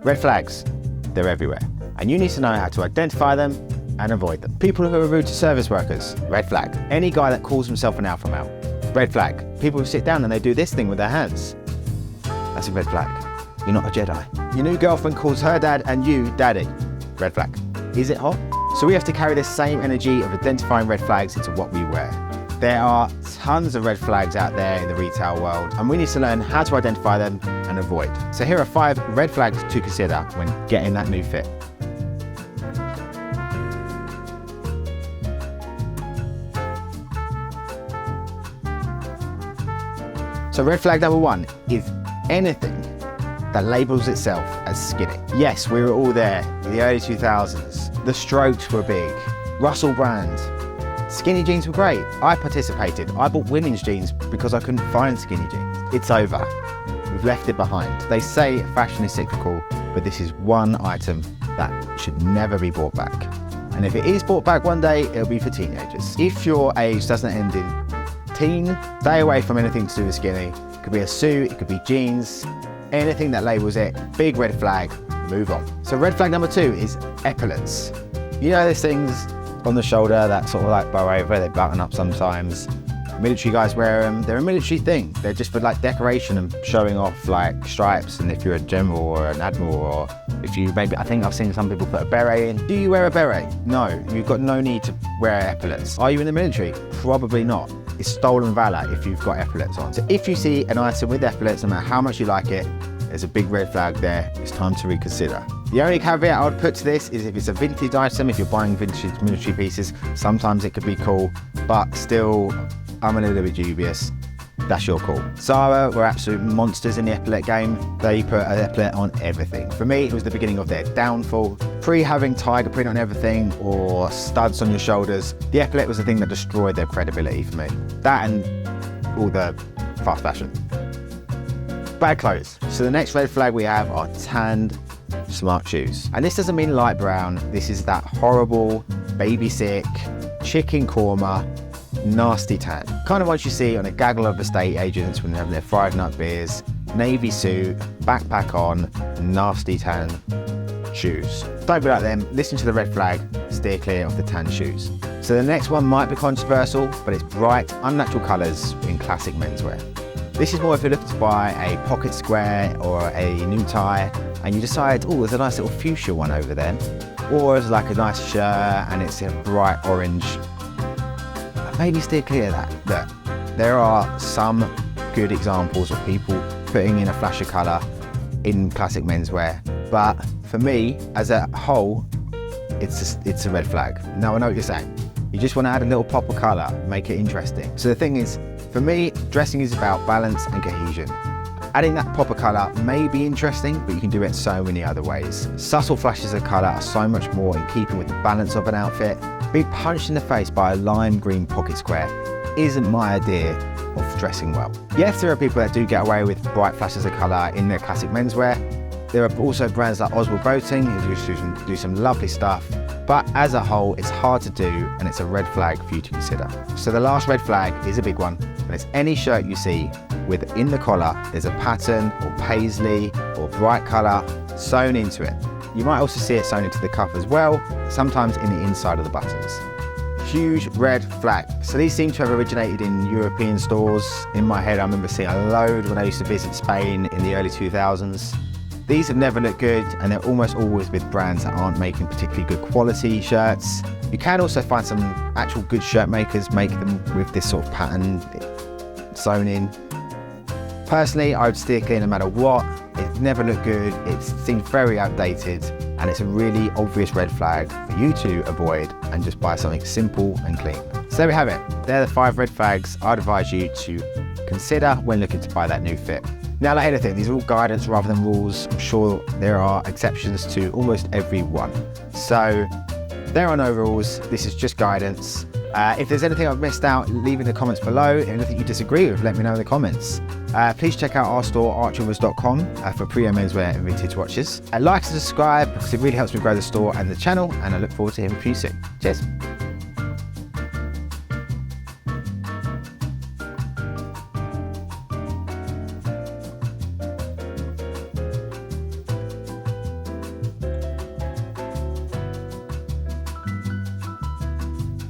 Red flags, they're everywhere, and you need to know how to identify them and avoid them. People who are rude to service workers, red flag. Any guy that calls himself an alpha male, red flag. People who sit down and they do this thing with their hands, that's a red flag. You're not a Jedi. Your new girlfriend calls her dad and you daddy, red flag. Is it hot? So we have to carry this same energy of identifying red flags into what we wear. There are tons of red flags out there in the retail world, and we need to learn how to identify them and avoid. So here are 5 red flags to consider when getting that new fit. So red flag number 1 is anything that labels itself as skinny. Yes, we were all there in the early 2000s. The Strokes were big. Russell Brand. Skinny jeans were great. I participated. I bought women's jeans because I couldn't find skinny jeans. It's over. We've left it behind. They say fashion is cyclical, but this is one item that should never be brought back. And if it is brought back one day, it'll be for teenagers. If your age doesn't end in teen, stay away from anything to do with skinny. It could be a suit, it could be jeans, anything that labels it, big red flag, move on. So red flag number 2 is epaulets. You know those things on the shoulder that sort of like bow over, they button up sometimes. Military guys wear them, they're a military thing. They're just for like decoration and showing off like stripes, and if you're a general or an admiral, or if you maybe, I think I've seen some people put a beret in. Do you wear a beret? No, you've got no need to wear epaulets. Are you in the military? Probably not. It's stolen valor if you've got epaulets on. So if you see an item with epaulets, no matter how much you like it, there's a big red flag there. It's time to reconsider. The only caveat I would put to this is if it's a vintage item, if you're buying vintage military pieces, sometimes it could be cool, but still, I'm a little bit dubious. That's your call. Zara were absolute monsters in the epaulet game. They put an epaulet on everything. For me, it was the beginning of their downfall. Pre having tiger print on everything or studs on your shoulders, the epaulet was the thing that destroyed their credibility for me. That and all the fast fashion. Bad clothes. So the next red flag we have are tanned smart shoes. And this doesn't mean light brown. This is that horrible, baby sick, chicken korma, nasty tan. Kind of what you see on a gaggle of estate agents when they're having their fried nut beers, navy suit, backpack on, nasty tan shoes. Don't be like them. Listen to the red flag, steer clear of the tan shoes. So the next one might be controversial, but it's bright, unnatural colours in classic menswear. This is more if you're looking to buy a pocket square or a new tie and you decide, oh, there's a nice little fuchsia one over there. Or it's like a nice shirt and it's a bright orange. Maybe steer clear of that. Look, there are some good examples of people putting in a flash of colour in classic menswear. But for me, as a whole, it's a red flag. Now I know what you're saying. You just want to add a little pop of colour, make it interesting. So the thing is, for me, dressing is about balance and cohesion. Adding that pop of colour may be interesting, but you can do it so many other ways. Subtle flashes of colour are so much more in keeping with the balance of an outfit. Being punched in the face by a lime green pocket square isn't my idea of dressing well. Yes, there are people that do get away with bright flashes of colour in their classic menswear. There are also brands like Oswald Boating who do some lovely stuff. But as a whole, it's hard to do and it's a red flag for you to consider. So the last red flag is a big one, and it's any shirt you see with in the collar there's a pattern or paisley or bright colour sewn into it. You might also see it sewn into the cuff as well, sometimes in the inside of the buttons. Huge red flag. So these seem to have originated in European stores. In my head, I remember seeing a load when I used to visit Spain in the early 2000s. These have never looked good, and they're almost always with brands that aren't making particularly good quality shirts. You can also find some actual good shirt makers make them with this sort of pattern sewn in. Personally, I would steer clear no matter what. It's never looked good, it seems very outdated, and it's a really obvious red flag for you to avoid and just buy something simple and clean. So there we have it. They're the 5 red flags I'd advise you to consider when looking to buy that new fit. Now, like anything, these are all guidance rather than rules. I'm sure there are exceptions to almost every one. So there are no rules. This is just guidance. If there's anything I've missed out, leave in the comments below. If anything you disagree with, let me know in the comments. Please check out our store, archonwards.com, for pre-owned menswear and vintage watches. Like and subscribe because it really helps me grow the store and the channel, and I look forward to hearing from you soon. Cheers.